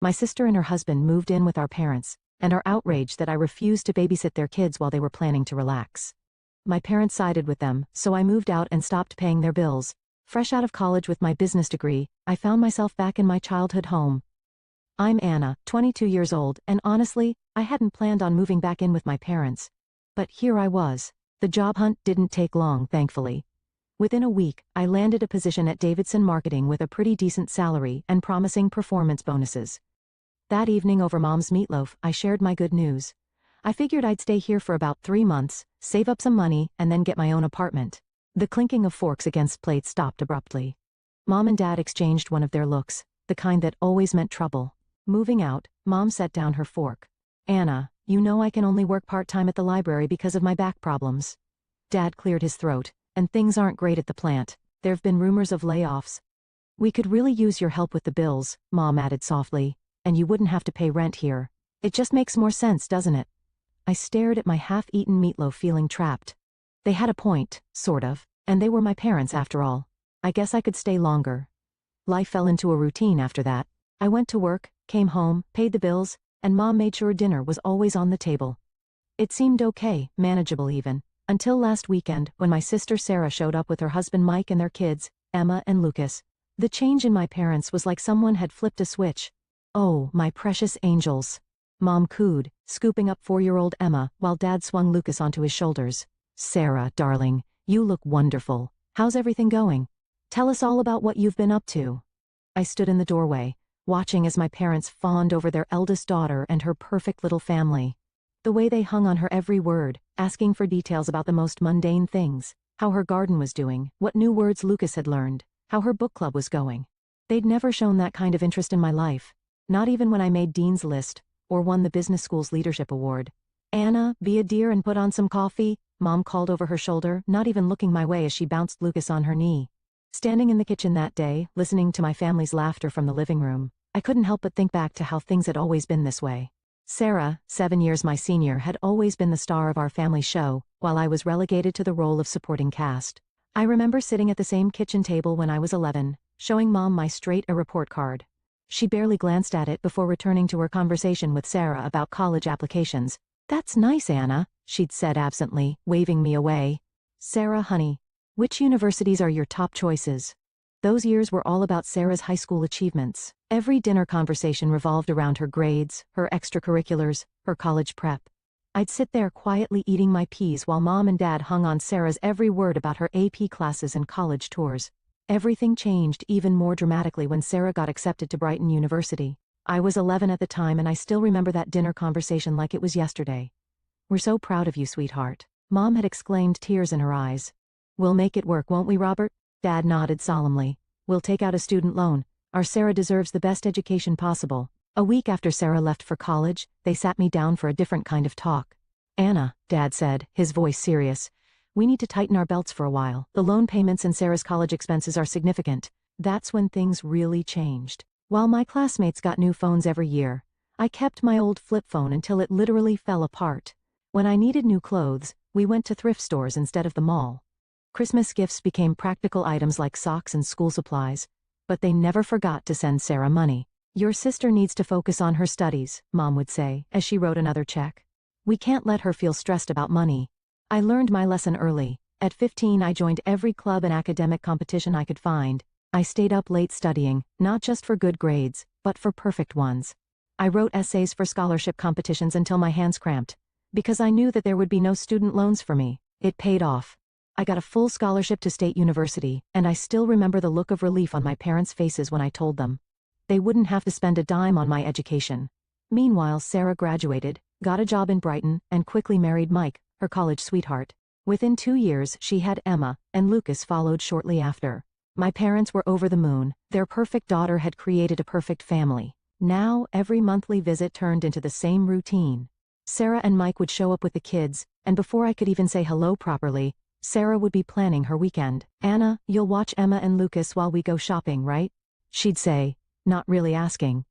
My sister and her husband moved in with our parents, and are outraged that I refused to babysit their kids while they were planning to relax. My parents sided with them, so I moved out and stopped paying their bills. Fresh out of college with my business degree, I found myself back in my childhood home. I'm Anna, 22 years old, and honestly, I hadn't planned on moving back in with my parents. But here I was. The job hunt didn't take long, thankfully. Within a week, I landed a position at Davidson Marketing with a pretty decent salary and promising performance bonuses. That evening over Mom's meatloaf, I shared my good news. I figured I'd stay here for about 3 months, save up some money, and then get my own apartment. The clinking of forks against plates stopped abruptly. Mom and Dad exchanged one of their looks, the kind that always meant trouble. Moving out, Mom set down her fork. Anna, you know I can only work part-time at the library because of my back problems. Dad cleared his throat, and things aren't great at the plant. There've been rumors of layoffs. We could really use your help with the bills, Mom added softly. And you wouldn't have to pay rent here. It just makes more sense, doesn't it? I stared at my half-eaten meatloaf feeling trapped. They had a point, sort of, and they were my parents after all. I guess I could stay longer. Life fell into a routine after that. I went to work, came home, paid the bills, and Mom made sure dinner was always on the table. It seemed okay, manageable even, until last weekend when my sister Sarah showed up with her husband Mike and their kids, Emma and Lucas. The change in my parents was like someone had flipped a switch. Oh, my precious angels. Mom cooed, scooping up 4-year-old Emma while Dad swung Lucas onto his shoulders. Sarah, darling, you look wonderful. How's everything going? Tell us all about what you've been up to. I stood in the doorway, watching as my parents fawned over their eldest daughter and her perfect little family. The way they hung on her every word, asking for details about the most mundane things, how her garden was doing, what new words Lucas had learned, how her book club was going. They'd never shown that kind of interest in my life. Not even when I made Dean's List, or won the business school's leadership award. Anna, be a dear and put on some coffee, Mom called over her shoulder, not even looking my way as she bounced Lucas on her knee. Standing in the kitchen that day, listening to my family's laughter from the living room, I couldn't help but think back to how things had always been this way. Sarah, 7 years my senior, had always been the star of our family show, while I was relegated to the role of supporting cast. I remember sitting at the same kitchen table when I was 11, showing Mom my straight A report card. She barely glanced at it before returning to her conversation with Sarah about college applications. That's nice, Anna, she'd said absently, waving me away. Sarah, honey, which universities are your top choices? Those years were all about Sarah's high school achievements. Every dinner conversation revolved around her grades, her extracurriculars, her college prep. I'd sit there quietly eating my peas while Mom and Dad hung on Sarah's every word about her AP classes and college tours. Everything changed even more dramatically when Sarah got accepted to Brighton University. I was 11 at the time and I still remember that dinner conversation like it was yesterday. We're so proud of you, sweetheart. Mom had exclaimed, tears in her eyes. We'll make it work, won't we, Robert? Dad nodded solemnly. We'll take out a student loan. Our Sarah deserves the best education possible. A week after Sarah left for college, they sat me down for a different kind of talk. Anna, Dad said, his voice serious. We need to tighten our belts for a while. The loan payments and Sarah's college expenses are significant. That's when things really changed. While my classmates got new phones every year, I kept my old flip phone until it literally fell apart. When I needed new clothes, we went to thrift stores instead of the mall. Christmas gifts became practical items like socks and school supplies, but they never forgot to send Sarah money. Your sister needs to focus on her studies, Mom would say, as she wrote another check. We can't let her feel stressed about money. I learned my lesson early. At 15 I joined every club and academic competition I could find. I stayed up late studying, not just for good grades, but for perfect ones. I wrote essays for scholarship competitions until my hands cramped. Because I knew that there would be no student loans for me. It paid off. I got a full scholarship to State University, and I still remember the look of relief on my parents' faces when I told them. They wouldn't have to spend a dime on my education. Meanwhile, Sarah graduated, got a job in Brighton, and quickly married Mike, her college sweetheart. Within 2 years she had Emma, and Lucas followed shortly after. My parents were over the moon. Their perfect daughter had created a perfect family. Now every monthly visit turned into the same routine. Sarah and Mike would show up with the kids, and before I could even say hello properly, Sarah would be planning her weekend. Anna, you'll watch Emma and Lucas while we go shopping, right? She'd say, not really asking.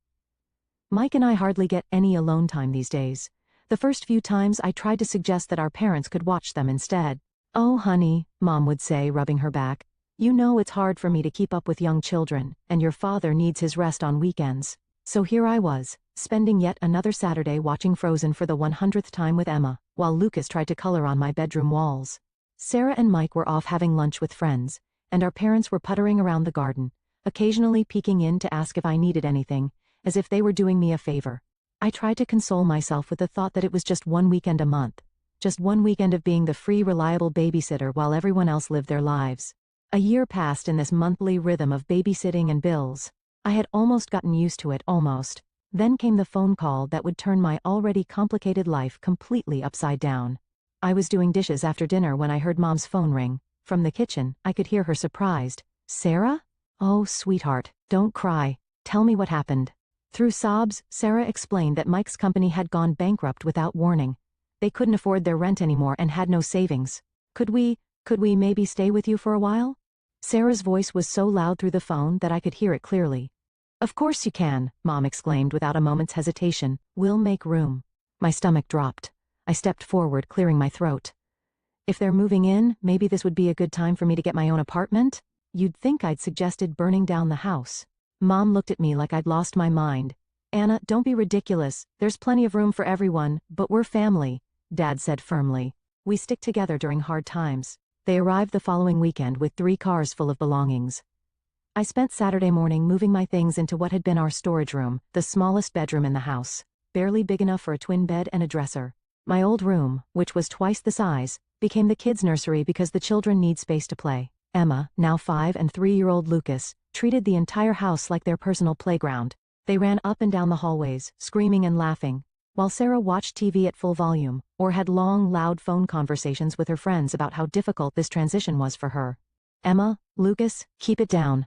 Mike and I hardly get any alone time these days. The first few times I tried to suggest that our parents could watch them instead. Oh honey, Mom would say, rubbing her back. You know it's hard for me to keep up with young children, and your father needs his rest on weekends. So here I was, spending yet another Saturday watching Frozen for the 100th time with Emma, while Lucas tried to color on my bedroom walls. Sarah and Mike were off having lunch with friends, and our parents were puttering around the garden, occasionally peeking in to ask if I needed anything, as if they were doing me a favor. I tried to console myself with the thought that it was just one weekend a month, just one weekend of being the free, reliable babysitter while everyone else lived their lives. A year passed in this monthly rhythm of babysitting and bills. I had almost gotten used to it, almost. Then came the phone call that would turn my already complicated life completely upside down. I was doing dishes after dinner when I heard Mom's phone ring. From the kitchen, I could hear her surprised. "Sarah? Oh, sweetheart, don't cry. Tell me what happened." Through sobs, Sarah explained that Mike's company had gone bankrupt without warning. They couldn't afford their rent anymore and had no savings. Could we maybe stay with you for a while?" Sarah's voice was so loud through the phone that I could hear it clearly. "Of course you can," Mom exclaimed without a moment's hesitation. "We'll make room." My stomach dropped. I stepped forward, clearing my throat. If they're moving in, maybe this would be a good time for me to get my own apartment? You'd think I'd suggested burning down the house. Mom looked at me like I'd lost my mind. "Anna, don't be ridiculous. There's plenty of room for everyone, but we're family," Dad said firmly. "We stick together during hard times." They arrived the following weekend with 3 cars full of belongings. I spent Saturday morning moving my things into what had been our storage room, the smallest bedroom in the house, barely big enough for a twin bed and a dresser. My old room, which was twice the size, became the kids' nursery because the children need space to play. Emma, now 5, and 3-year-old Lucas, treated the entire house like their personal playground. They ran up and down the hallways, screaming and laughing, while Sarah watched TV at full volume, or had long, loud phone conversations with her friends about how difficult this transition was for her. "Emma, Lucas, keep it down."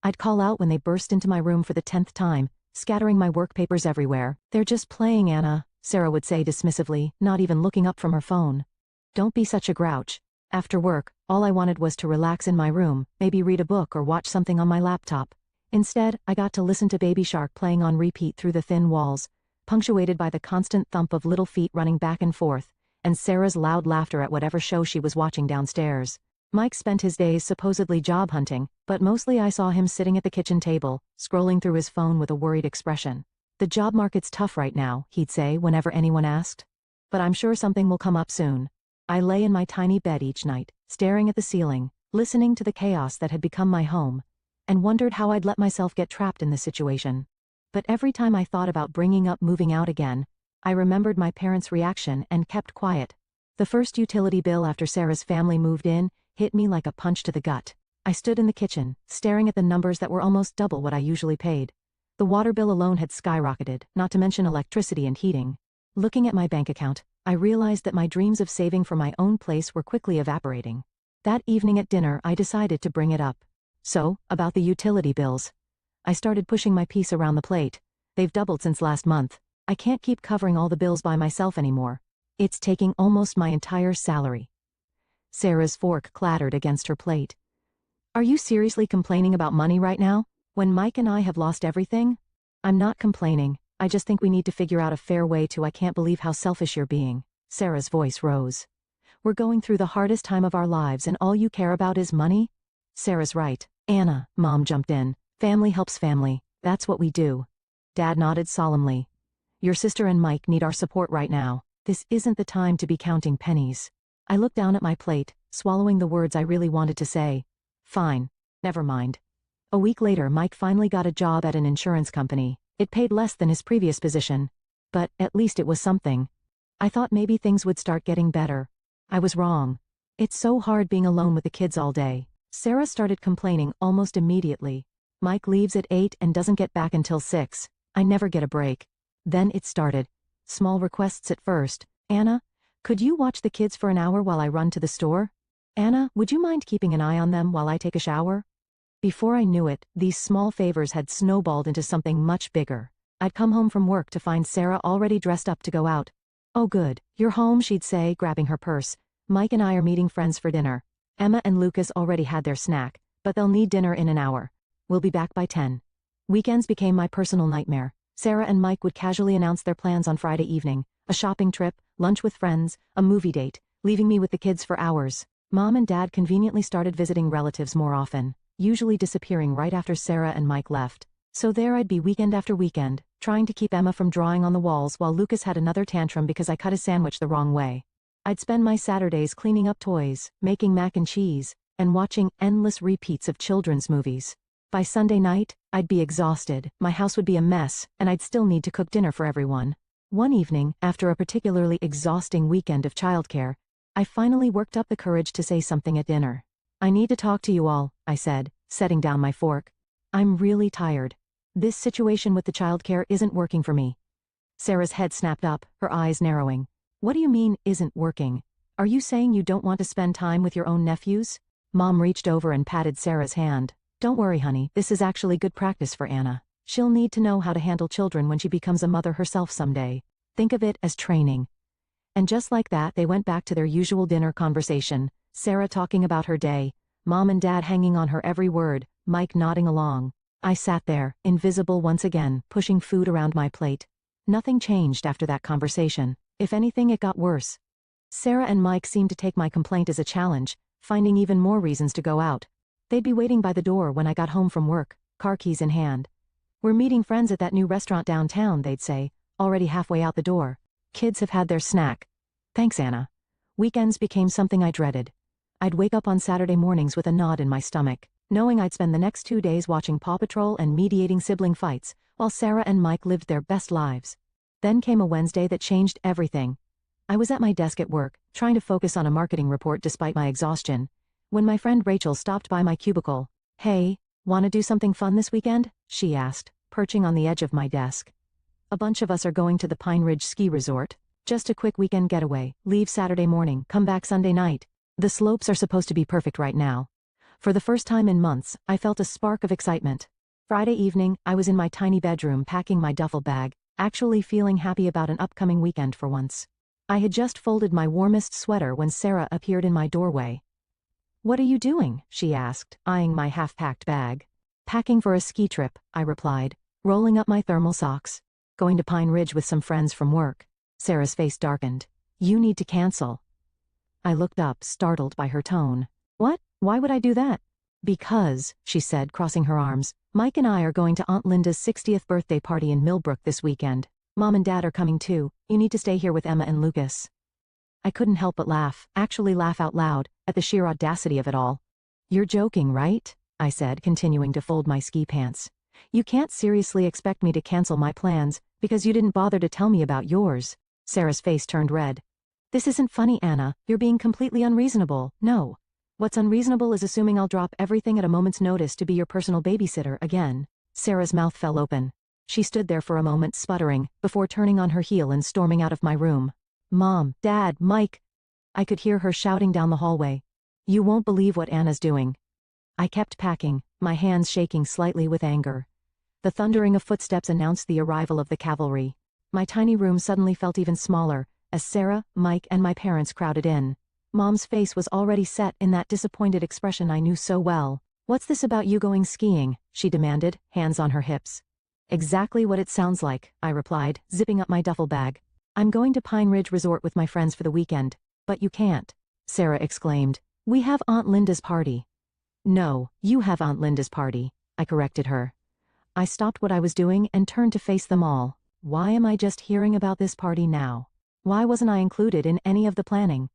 I'd call out when they burst into my room for the 10th time, scattering my work papers everywhere. "They're just playing, Anna," Sarah would say dismissively, not even looking up from her phone. "Don't be such a grouch." After work, all I wanted was to relax in my room, maybe read a book or watch something on my laptop. Instead, I got to listen to Baby Shark playing on repeat through the thin walls, punctuated by the constant thump of little feet running back and forth, and Sarah's loud laughter at whatever show she was watching downstairs. Mike spent his days supposedly job hunting, but mostly I saw him sitting at the kitchen table, scrolling through his phone with a worried expression. "The job market's tough right now," he'd say whenever anyone asked. "But I'm sure something will come up soon." I lay in my tiny bed each night, staring at the ceiling, listening to the chaos that had become my home, and wondered how I'd let myself get trapped in this situation. But every time I thought about bringing up moving out again, I remembered my parents' reaction and kept quiet. The first utility bill after Sarah's family moved in hit me like a punch to the gut. I stood in the kitchen, staring at the numbers that were almost double what I usually paid. The water bill alone had skyrocketed, not to mention electricity and heating. Looking at my bank account, I realized that my dreams of saving for my own place were quickly evaporating. That evening at dinner, I decided to bring it up. "So, about the utility bills." I started pushing my piece around the plate. "They've doubled since last month. I can't keep covering all the bills by myself anymore. It's taking almost my entire salary." Sarah's fork clattered against her plate. "Are you seriously complaining about money right now, when Mike and I have lost everything?" "I'm not complaining. I just think we need to figure out a fair way to. I can't believe how selfish you're being." Sarah's voice rose. "We're going through the hardest time of our lives and all you care about is money?" "Sarah's right, Anna," Mom jumped in. "Family helps family. That's what we do." Dad nodded solemnly. "Your sister and Mike need our support right now. This isn't the time to be counting pennies." I looked down at my plate, swallowing the words I really wanted to say. "Fine. Never mind." A week later, Mike finally got a job at an insurance company. It paid less than his previous position, but at least it was something. I thought maybe things would start getting better. I was wrong. It's so hard being alone with the kids all day. Sarah started complaining almost immediately. "Mike leaves at 8 and doesn't get back until 6. I never get a break." Then it started. Small requests at first. "Anna, could you watch the kids for an hour while I run to the store? Anna, would you mind keeping an eye on them while I take a shower?" Before I knew it, these small favors had snowballed into something much bigger. I'd come home from work to find Sarah already dressed up to go out. "Oh good, you're home," she'd say, grabbing her purse. "Mike and I are meeting friends for dinner. Emma and Lucas already had their snack, but they'll need dinner in an hour. We'll be back by 10. Weekends became my personal nightmare. Sarah and Mike would casually announce their plans on Friday evening. A shopping trip, lunch with friends, a movie date, leaving me with the kids for hours. Mom and Dad conveniently started visiting relatives more often, usually disappearing right after Sarah and Mike left. So there I'd be weekend after weekend, trying to keep Emma from drawing on the walls while Lucas had another tantrum because I cut his sandwich the wrong way. I'd spend my Saturdays cleaning up toys, making mac and cheese, and watching endless repeats of children's movies. By Sunday night, I'd be exhausted, my house would be a mess, and I'd still need to cook dinner for everyone. One evening, after a particularly exhausting weekend of childcare, I finally worked up the courage to say something at dinner. "I need to talk to you all," I said, setting down my fork. "I'm really tired. This situation with the childcare isn't working for me." Sarah's head snapped up, her eyes narrowing. "What do you mean, isn't working? Are you saying you don't want to spend time with your own nephews?" Mom reached over and patted Sarah's hand. "Don't worry, honey, this is actually good practice for Anna. She'll need to know how to handle children when she becomes a mother herself someday. Think of it as training." And just like that, they went back to their usual dinner conversation, Sarah talking about her day, Mom and Dad hanging on her every word, Mike nodding along. I sat there, invisible once again, pushing food around my plate. Nothing changed after that conversation. If anything, it got worse. Sarah and Mike seemed to take my complaint as a challenge, finding even more reasons to go out. They'd be waiting by the door when I got home from work, car keys in hand. "We're meeting friends at that new restaurant downtown," they'd say, already halfway out the door. "Kids have had their snack." Thanks, Anna. Weekends became something I dreaded. I'd wake up on Saturday mornings with a knot in my stomach, knowing I'd spend the next 2 days watching Paw Patrol and mediating sibling fights, while Sarah and Mike lived their best lives. Then came a Wednesday that changed everything. I was at my desk at work, trying to focus on a marketing report despite my exhaustion, when my friend Rachel stopped by my cubicle. "Hey, wanna do something fun this weekend?" she asked, perching on the edge of my desk. "A bunch of us are going to the Pine Ridge Ski Resort. Just a quick weekend getaway, leave Saturday morning, come back Sunday night. The slopes are supposed to be perfect right now." For the first time in months, I felt a spark of excitement. Friday evening, I was in my tiny bedroom packing my duffel bag, actually feeling happy about an upcoming weekend for once. I had just folded my warmest sweater when Sarah appeared in my doorway. "What are you doing?" she asked, eyeing my half-packed bag. "Packing for a ski trip," I replied, rolling up my thermal socks. "Going to Pine Ridge with some friends from work." Sarah's face darkened. "You need to cancel." I looked up, startled by her tone. "What? Why would I do that?" "Because," she said, crossing her arms, "Mike and I are going to Aunt Linda's 60th birthday party in Millbrook this weekend. Mom and Dad are coming too. You need to stay here with Emma and Lucas." I couldn't help but laugh, actually laugh out loud, at the sheer audacity of it all. "You're joking, right?" I said, continuing to fold my ski pants. "You can't seriously expect me to cancel my plans, because you didn't bother to tell me about yours." Sarah's face turned red. "This isn't funny, Anna. You're being completely unreasonable. No. What's unreasonable is assuming I'll drop everything at a moment's notice to be your personal babysitter again." Sarah's mouth fell open. She stood there for a moment sputtering, before turning on her heel and storming out of my room. "Mom, Dad, Mike." I could hear her shouting down the hallway. "You won't believe what Anna's doing." I kept packing, my hands shaking slightly with anger. The thundering of footsteps announced the arrival of the cavalry. My tiny room suddenly felt even smaller, as Sarah, Mike, and my parents crowded in. Mom's face was already set in that disappointed expression I knew so well. "What's this about you going skiing?" she demanded, hands on her hips. "Exactly what it sounds like," I replied, zipping up my duffel bag. "I'm going to Pine Ridge Resort with my friends for the weekend." "But you can't," Sarah exclaimed. "We have Aunt Linda's party." "No, you have Aunt Linda's party," I corrected her. I stopped what I was doing and turned to face them all. Why am I just hearing about this party now? Why wasn't I included in any of the planning?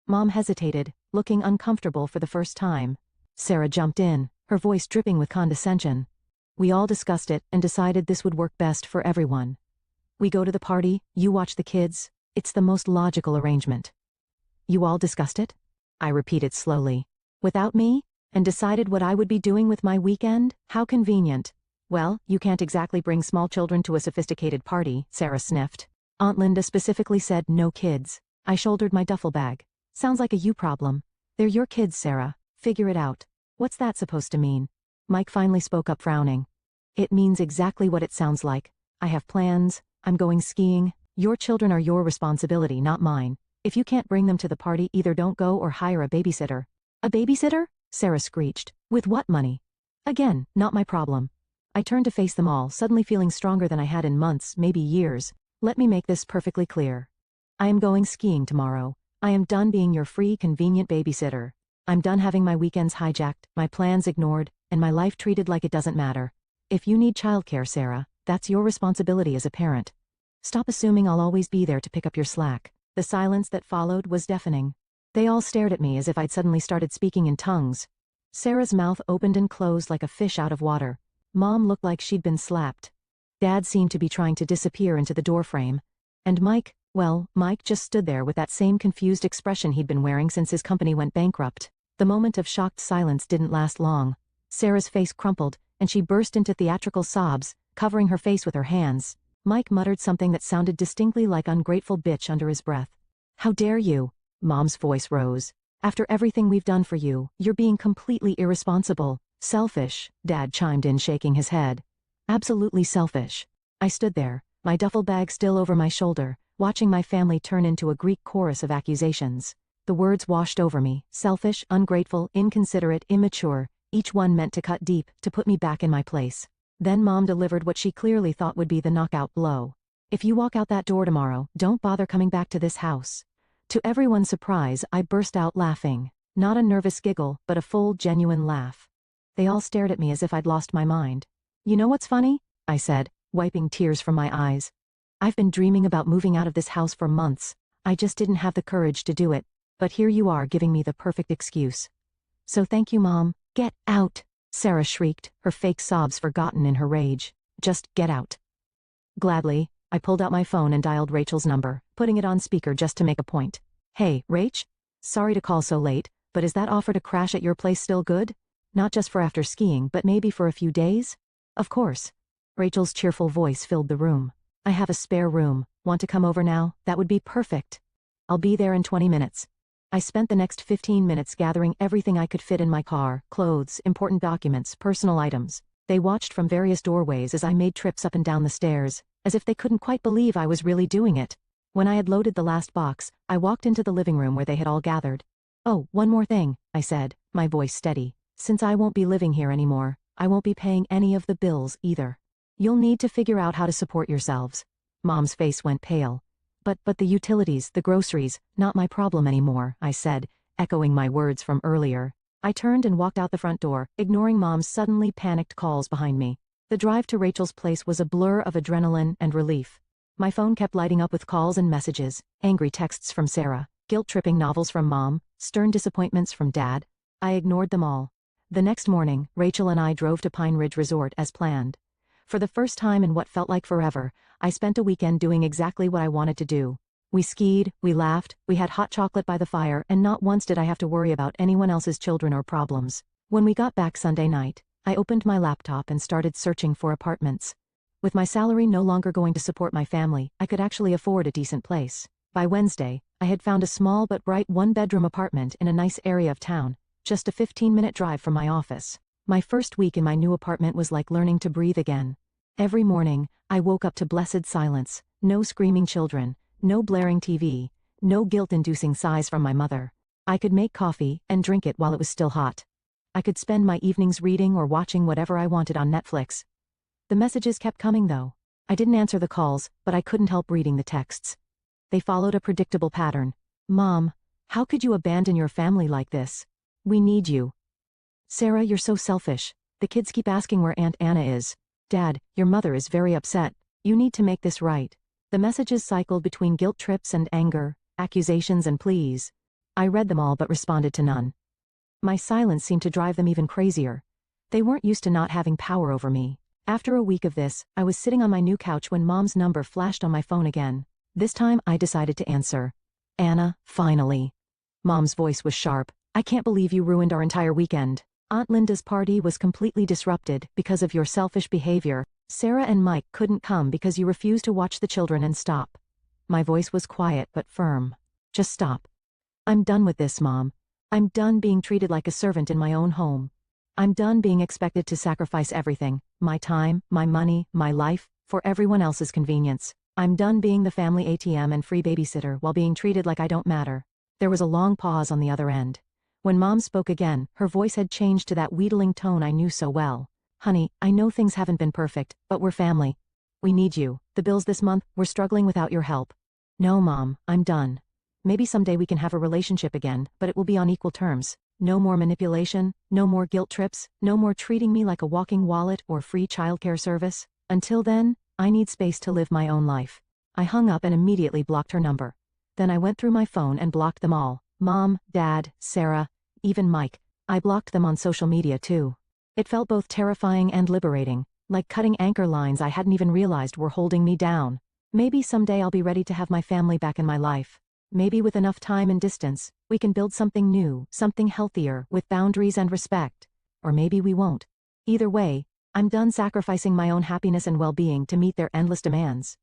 Mom hesitated, looking uncomfortable for the first time. Sarah jumped in, her voice dripping with condescension. "We all discussed it and decided this would work best for everyone. We go to the party, you watch the kids. It's the most logical arrangement." "You all discussed it?" I repeated slowly. "Without me? And decided what I would be doing with my weekend? How convenient." "Well, you can't exactly bring small children to a sophisticated party," Sarah sniffed. "Aunt Linda specifically said no kids." I shouldered my duffel bag. "Sounds like a you problem. They're your kids, Sarah. Figure it out." "What's that supposed to mean?" Mike finally spoke up, frowning. "It means exactly what it sounds like. I have plans. I'm going skiing. Your children are your responsibility, not mine. If you can't bring them to the party, either don't go or hire a babysitter." "A babysitter?" Sarah screeched. "With what money?" Again, not my problem. I turned to face them all, suddenly feeling stronger than I had in months, maybe years. "Let me make this perfectly clear. I am going skiing tomorrow. I am done being your free, convenient babysitter. I'm done having my weekends hijacked, my plans ignored, and my life treated like it doesn't matter. If you need childcare, Sarah, that's your responsibility as a parent. Stop assuming I'll always be there to pick up your slack. The silence that followed was deafening. They all stared at me as if I'd suddenly started speaking in tongues. Sarah's mouth opened and closed like a fish out of water. Mom looked like she'd been slapped. Dad seemed to be trying to disappear into the doorframe. And Mike, well, Mike just stood there with that same confused expression he'd been wearing since his company went bankrupt. The moment of shocked silence didn't last long. Sarah's face crumpled, and she burst into theatrical sobs, covering her face with her hands. Mike muttered something that sounded distinctly like ungrateful bitch under his breath. How dare you? Mom's voice rose. After everything we've done for you, you're being completely irresponsible. Selfish, Dad chimed in, shaking his head. Absolutely selfish. I stood there, my duffel bag still over my shoulder, watching my family turn into a Greek chorus of accusations. The words washed over me: selfish, ungrateful, inconsiderate, immature, each one meant to cut deep, to put me back in my place. Then Mom delivered what she clearly thought would be the knockout blow. If you walk out that door tomorrow, don't bother coming back to this house. To everyone's surprise, I burst out laughing. Not a nervous giggle, but a full, genuine laugh. They all stared at me as if I'd lost my mind. You know what's funny? I said, wiping tears from my eyes. I've been dreaming about moving out of this house for months. I just didn't have the courage to do it. But here you are giving me the perfect excuse. So thank you, Mom. Get out, Sarah shrieked, her fake sobs forgotten in her rage. Just get out. Gladly, I pulled out my phone and dialed Rachel's number, putting it on speaker just to make a point. Hey, Rach? Sorry to call so late, but is that offer to crash at your place still good? Not just for after skiing, but maybe for a few days? Of course. Rachel's cheerful voice filled the room. I have a spare room. Want to come over now? That would be perfect. I'll be there in 20 minutes. I spent the next 15 minutes gathering everything I could fit in my car: clothes, important documents, personal items. They watched from various doorways as I made trips up and down the stairs, as if they couldn't quite believe I was really doing it. When I had loaded the last box, I walked into the living room where they had all gathered. Oh, one more thing, I said, my voice steady. Since I won't be living here anymore, I won't be paying any of the bills either. You'll need to figure out how to support yourselves. Mom's face went pale. But the utilities, the groceries, not my problem anymore, I said, echoing my words from earlier. I turned and walked out the front door, ignoring Mom's suddenly panicked calls behind me. The drive to Rachel's place was a blur of adrenaline and relief. My phone kept lighting up with calls and messages, angry texts from Sarah, guilt-tripping novels from Mom, stern disappointments from Dad. I ignored them all. The next morning, Rachel and I drove to Pine Ridge Resort as planned. For the first time in what felt like forever, I spent a weekend doing exactly what I wanted to do. We skied, we laughed, we had hot chocolate by the fire, and not once did I have to worry about anyone else's children or problems. When we got back Sunday night, I opened my laptop and started searching for apartments. With my salary no longer going to support my family, I could actually afford a decent place. By Wednesday, I had found a small but bright one-bedroom apartment in a nice area of town, just a 15-minute drive from my office. My first week in my new apartment was like learning to breathe again. Every morning, I woke up to blessed silence, no screaming children, no blaring TV, no guilt-inducing sighs from my mother. I could make coffee and drink it while it was still hot. I could spend my evenings reading or watching whatever I wanted on Netflix. The messages kept coming though. I didn't answer the calls, but I couldn't help reading the texts. They followed a predictable pattern. Mom, how could you abandon your family like this? We need you. Sarah, you're so selfish. The kids keep asking where Aunt Anna is. Dad, your mother is very upset. You need to make this right. The messages cycled between guilt trips and anger, accusations and pleas. I read them all but responded to none. My silence seemed to drive them even crazier. They weren't used to not having power over me. After a week of this, I was sitting on my new couch when Mom's number flashed on my phone again. This time I decided to answer. Anna, finally. Mom's voice was sharp. I can't believe you ruined our entire weekend. Aunt Linda's party was completely disrupted because of your selfish behavior. Sarah and Mike couldn't come because you refused to watch the children and stop. My voice was quiet but firm. Just stop. I'm done with this, Mom. I'm done being treated like a servant in my own home. I'm done being expected to sacrifice everything, my time, my money, my life, for everyone else's convenience. I'm done being the family ATM and free babysitter while being treated like I don't matter. There was a long pause on the other end. When Mom spoke again, her voice had changed to that wheedling tone I knew so well. Honey, I know things haven't been perfect, but we're family. We need you. The bills this month, we're struggling without your help. No, Mom, I'm done. Maybe someday we can have a relationship again, but it will be on equal terms. No more manipulation, no more guilt trips, no more treating me like a walking wallet or free childcare service. Until then, I need space to live my own life. I hung up and immediately blocked her number. Then I went through my phone and blocked them all. Mom, Dad, Sarah, even Mike. I blocked them on social media too. It felt both terrifying and liberating, like cutting anchor lines I hadn't even realized were holding me down. Maybe someday I'll be ready to have my family back in my life. Maybe with enough time and distance, we can build something new, something healthier, with boundaries and respect. Or maybe we won't. Either way, I'm done sacrificing my own happiness and well-being to meet their endless demands.